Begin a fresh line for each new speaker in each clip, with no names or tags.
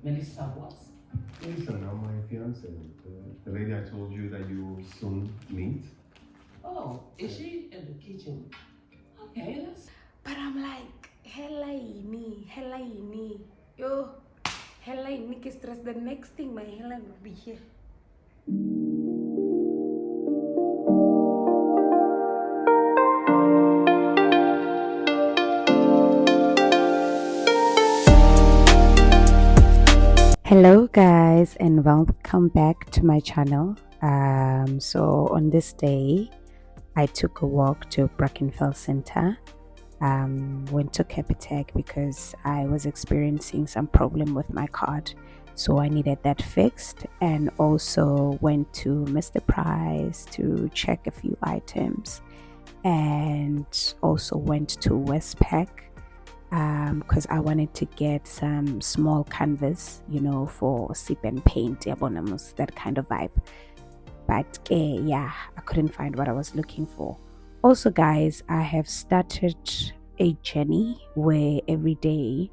Melissa was.
Lisa, now my fiance, the lady I told you that you will soon meet.
Oh, is she in the kitchen? Okay, let's.
But I'm like, hella ini. Yo, hella ini stress. The next thing my hella will be here. Hello guys, and welcome back to my channel. So on this day I took a walk to Brackenfell Center. Went to Capitec because I was experiencing some problem with my card, so I needed that fixed, and also went to Mr. Price to check a few items, and also went to Westpac because I wanted to get some small canvas, for sip and paint, that kind of vibe. But yeah, I couldn't find what I was looking for. Also guys, I have started a journey where every day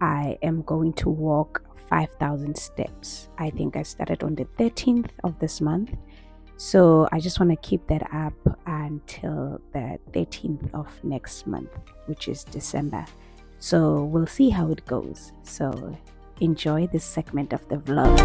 I am going to walk 5,000 steps. I think I started on the 13th of this month. So I just want to keep that up until the 13th of next month, which is December. So we'll see how it goes. So enjoy this segment of the vlog.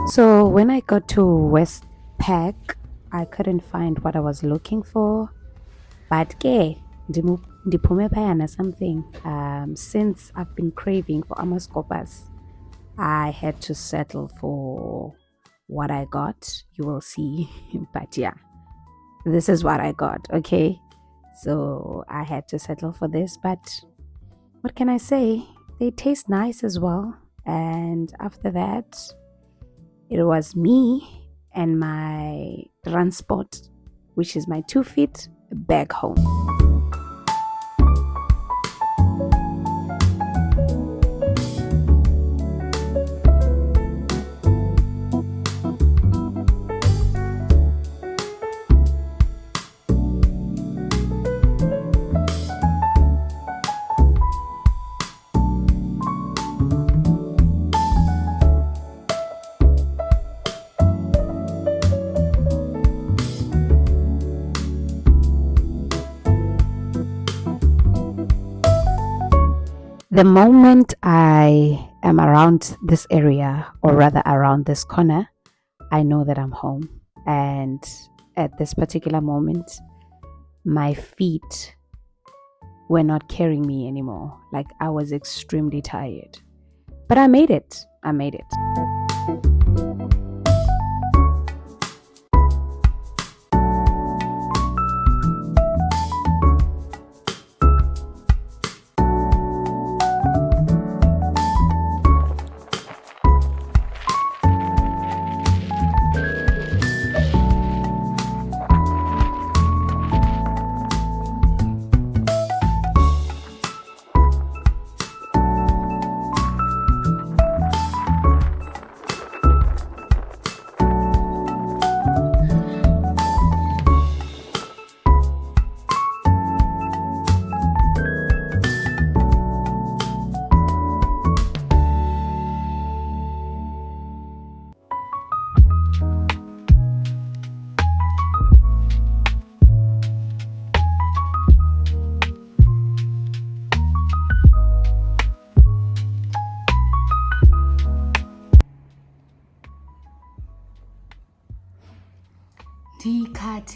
So when I got to Westpac, I couldn't find what I was looking for. But ndiphume phayana something. Since I've been craving for amaskopas, I had to settle for what I got. You will see. But yeah, this is what I got. Okay, so I had to settle for this. But what can I say? They taste nice as well. And after that, it was me and my transport, which is my 2 feet, back home. The moment I am around this area, or rather around this corner, I know that I'm home. And at this particular moment, my feet were not carrying me anymore. Like, I was extremely tired. But I made it.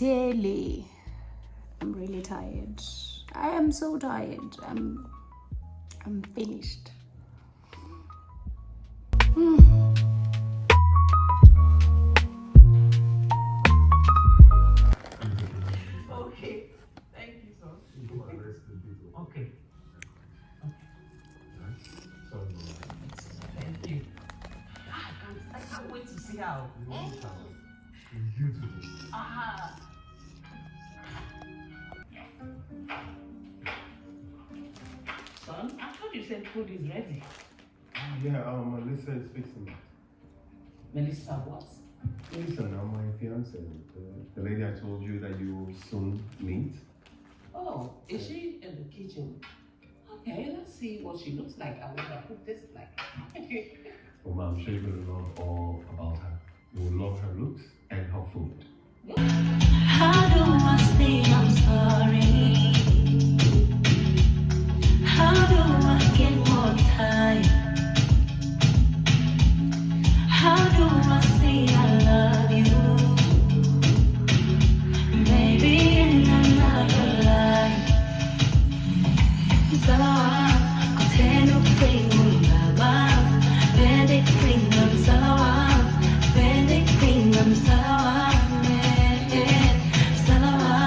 Tele. I'm really tired. I am so tired. I'm finished.
Okay. Thank you, sir. Okay. Thank you. I can't wait to see how. Ah. Son, I thought you said food is ready.
Yeah, Melissa is fixing it.
Melissa, what?
Melissa, now my fiance, the lady I told you that you will soon meet.
Oh, is she in the kitchen? Okay, let's see what she looks like and what her food tastes like.
Oh, ma'am, I'm sure you're going to love all about her. You will love her looks and her food.
How do I say I'm sorry? How do I get more time? How do I say I love you? Maybe in another life. Salawa, kutendo kwengu baba. Bende kwengu salawa. Bende kwengu salawa. Salawa,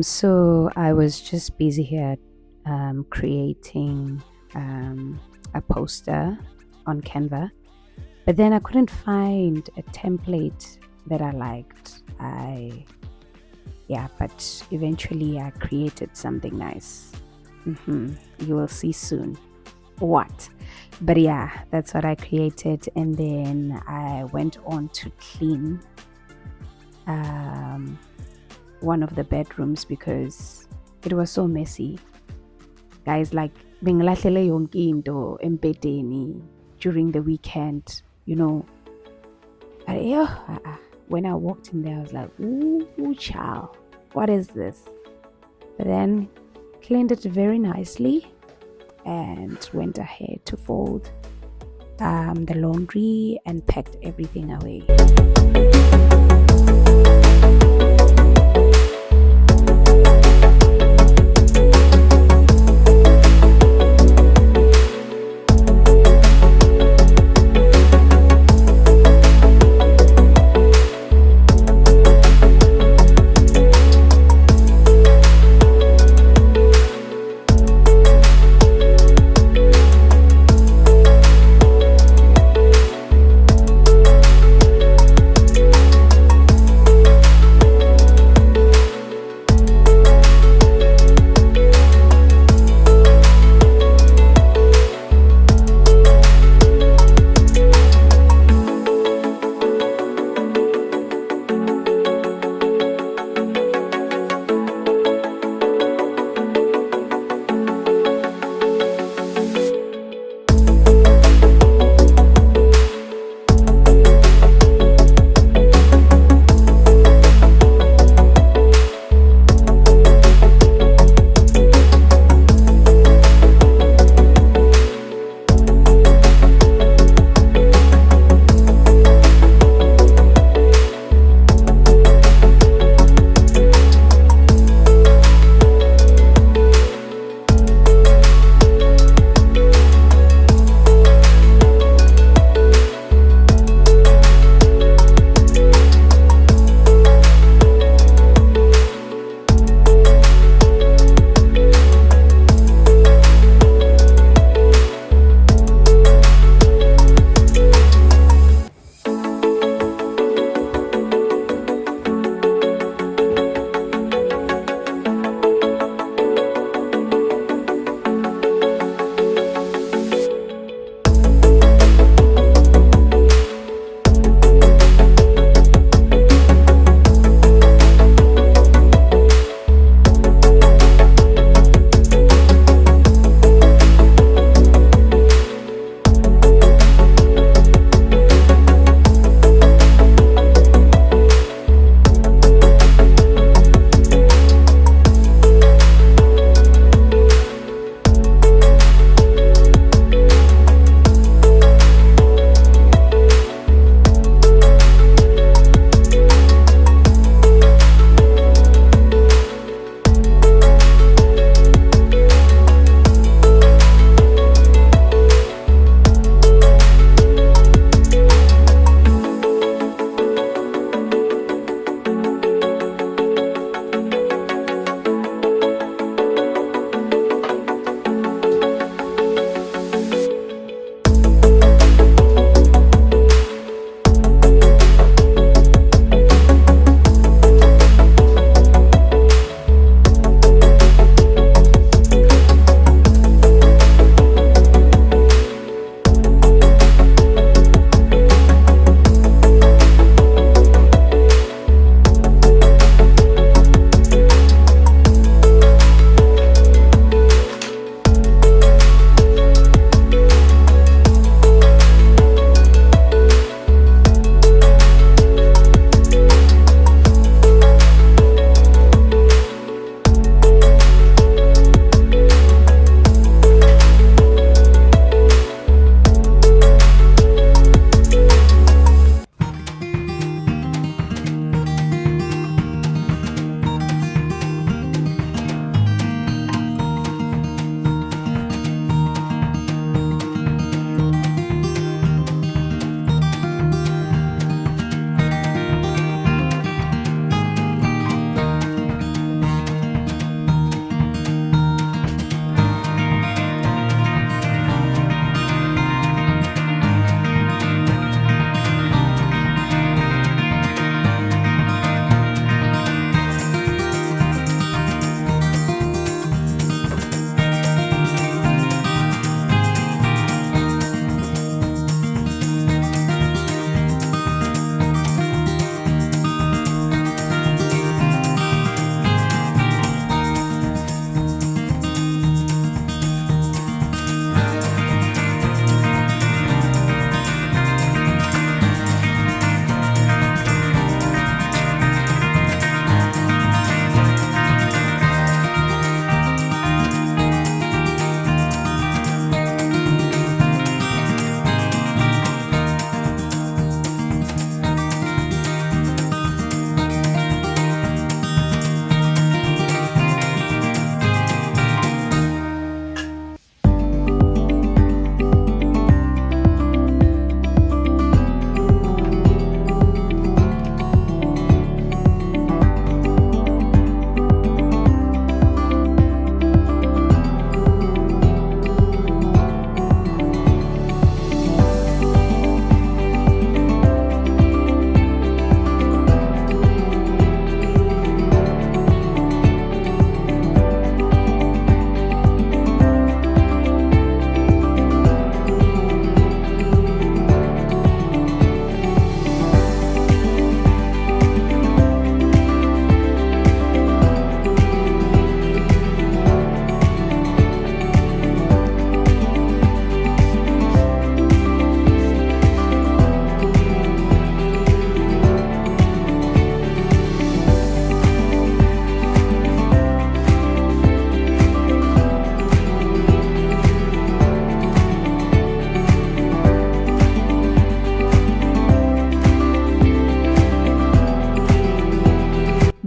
So I was just busy here creating a poster on Canva, but then I couldn't find a template that I liked. But eventually I created something nice. You will see soon what. But yeah, that's what I created, and then I went on to clean one of the bedrooms because it was so messy. Guys, like bengilahlele yonke into empedeni during the weekend, you know. But when I walked in there, I was like, ooh, child, what is this? But then cleaned it very nicely and went ahead to fold the laundry and packed everything away.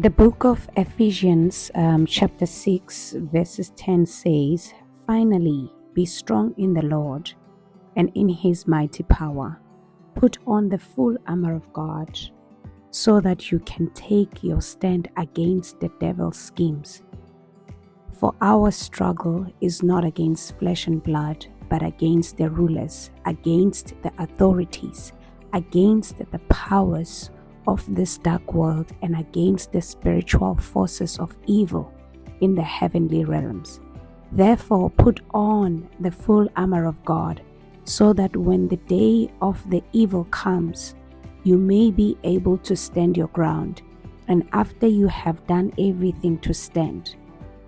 The book of Ephesians, chapter 6, verses 10 says, "Finally, be strong in the Lord and in his mighty power. Put on the full armor of God so that you can take your stand against the devil's schemes. For our struggle is not against flesh and blood, but against the rulers, against the authorities, against the powers of this dark world, and against the spiritual forces of evil in the heavenly realms. Therefore, put on the full armor of God, so that when the day of the evil comes, you may be able to stand your ground. And after you have done everything to stand,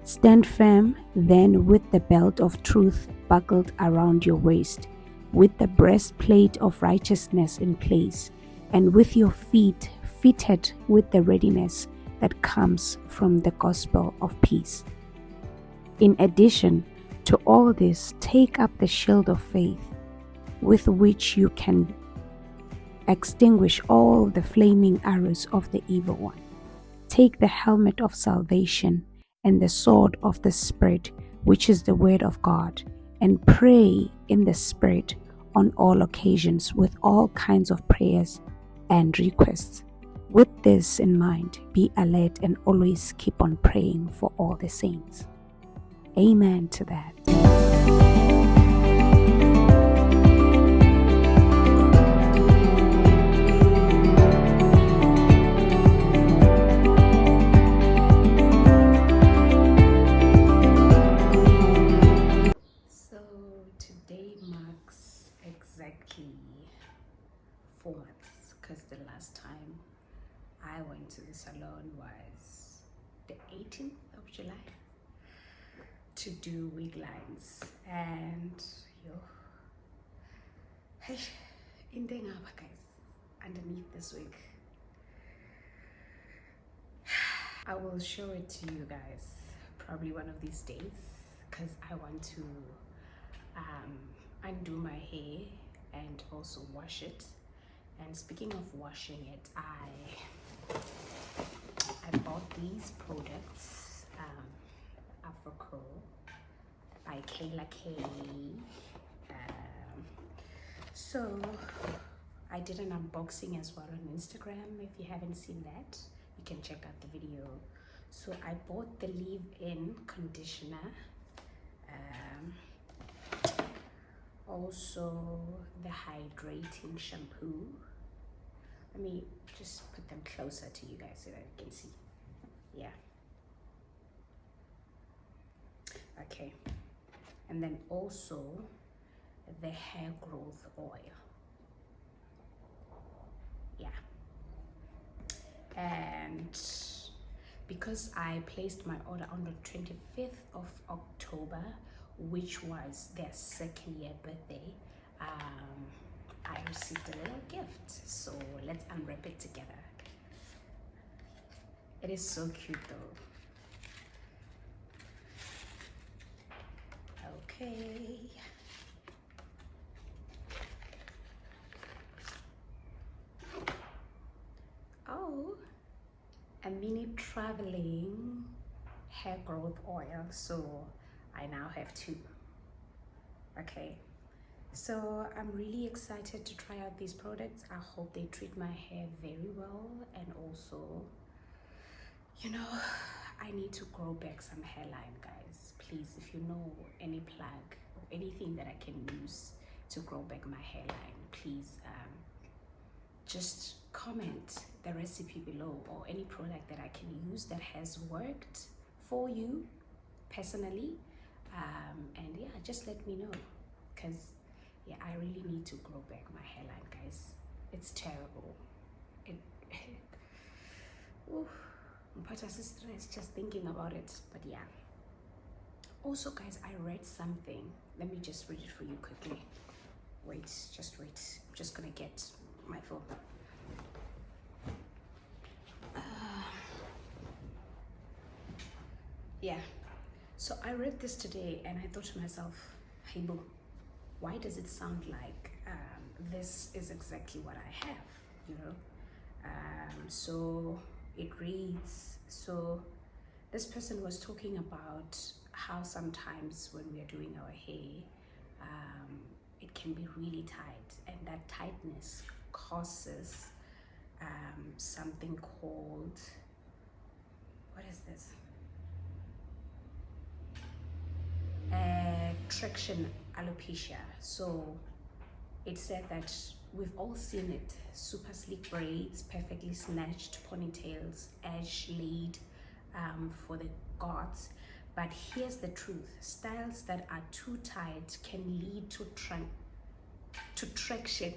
stand firm then with the belt of truth buckled around your waist, with the breastplate of righteousness in place, and with your feet fitted with the readiness that comes from the gospel of peace. In addition to all this, take up the shield of faith, with which you can extinguish all the flaming arrows of the evil one. Take the helmet of salvation and the sword of the Spirit, which is the word of God, and pray in the Spirit on all occasions with all kinds of prayers and requests. With this in mind, be alert and always keep on praying for all the saints. Amen to that.
So today marks exactly 4 months, because the last time I went to the salon was the 18th of July to do wig lines. And yo, hey, in Dengaba guys, underneath this wig, I will show it to you guys probably one of these days, because I want to undo my hair and also wash it. And speaking of washing it, I bought these products, Afro Curl by Kayla K. So I did an unboxing as well on Instagram. If you haven't seen that, you can check out the video. So I bought the leave-in conditioner, also the hydrating shampoo. Let me just put them closer to you guys so that you can see. Yeah. Okay. And then also the hair growth oil. Yeah. And because I placed my order on the 25th of October, which was their 2nd year birthday, I received a little gift. So let's unwrap it together. It is so cute though. Okay. Oh, a mini traveling hair growth oil. So I now have 2. Okay. So I'm really excited to try out these products. I hope they treat my hair very well, and also, you know, I need to grow back some hairline, guys. Please, if you know any plug or anything that I can use to grow back my hairline, please just comment the recipe below, or any product that I can use that has worked for you personally. And yeah, just let me know, because yeah, I really need to grow back my hairline, guys. It's terrible. Ooh, stress just thinking about it. But yeah. Also, guys, I read something. Let me just read it for you quickly. Wait, just wait. I'm just gonna get my phone. Yeah. So I read this today and I thought to myself, hey boo, why does it sound like this is exactly what I have, you know? So it reads. So this person was talking about how sometimes when we are doing our hair, it can be really tight, and that tightness causes something called, what is this? Traction alopecia. So it said that we've all seen it: super sleek braids, perfectly snatched ponytails, edge laid for the gods. But here's the truth: styles that are too tight can lead to traction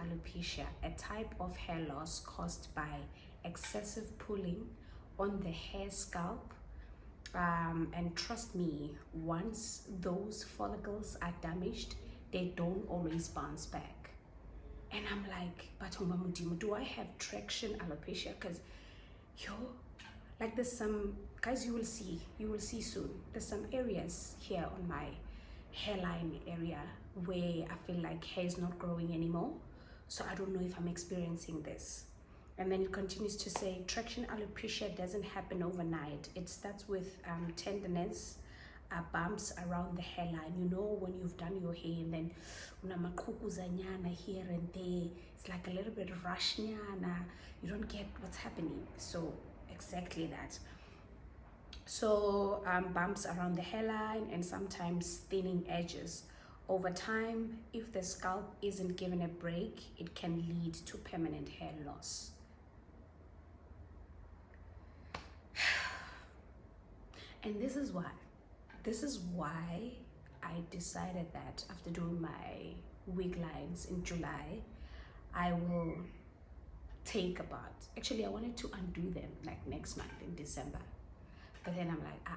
alopecia, a type of hair loss caused by excessive pulling on the hair scalp. And trust me, once those follicles are damaged, they don't always bounce back. And I'm like, but do I have traction alopecia? Because like there's some guys, you will see soon, there's some areas here on my hairline area where I feel like hair is not growing anymore. So I don't know if I'm experiencing this. And then it continues to say, traction alopecia doesn't happen overnight. It starts with tenderness, bumps around the hairline. You know, when you've done your hair and then unamaqhukuzanyana here and there, it's like a little bit rushnyana. You don't get what's happening. So exactly that. So bumps around the hairline and sometimes thinning edges. Over time, if the scalp isn't given a break, it can lead to permanent hair loss. And this is why I decided that after doing my wig lines in July, I will take about, actually I wanted to undo them like next month in December, but then I'm like,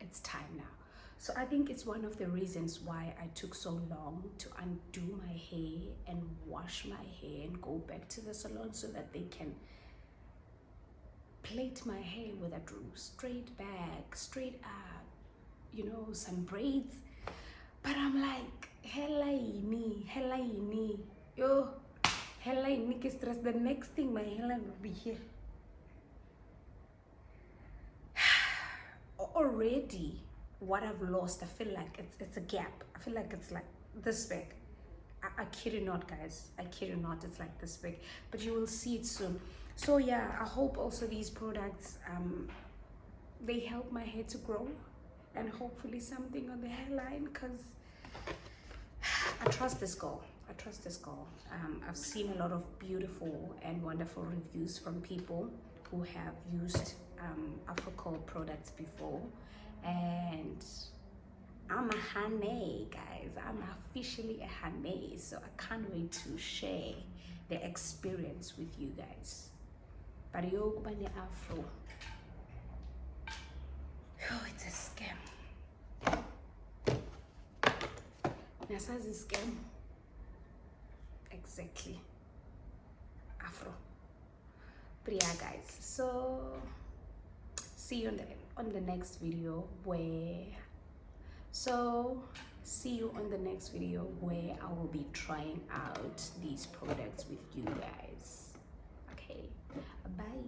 it's time now. So I think it's one of the reasons why I took so long to undo my hair and wash my hair and go back to the salon so that they can plait my hair with a straight back, straight up, some braids. But I'm like, helaini, helaini stress. The next thing, my hairline will be here. Already, what I've lost, I feel like it's a gap. I feel like it's like this big. I kid you not, guys. I kid you not, it's like this big. But you will see it soon. So yeah, I hope also these products, they help my hair to grow, and hopefully something on the hairline, because I trust this girl. I've seen a lot of beautiful and wonderful reviews from people who have used Afrocol products before, and I'm a honey, guys. I'm officially a honey, so I can't wait to share the experience with you guys. But Afro, it's a scam. Nasa's a scam. Exactly. Afro. But yeah, guys. So see you on the next video where I will be trying out these products with you guys. Okay, bye.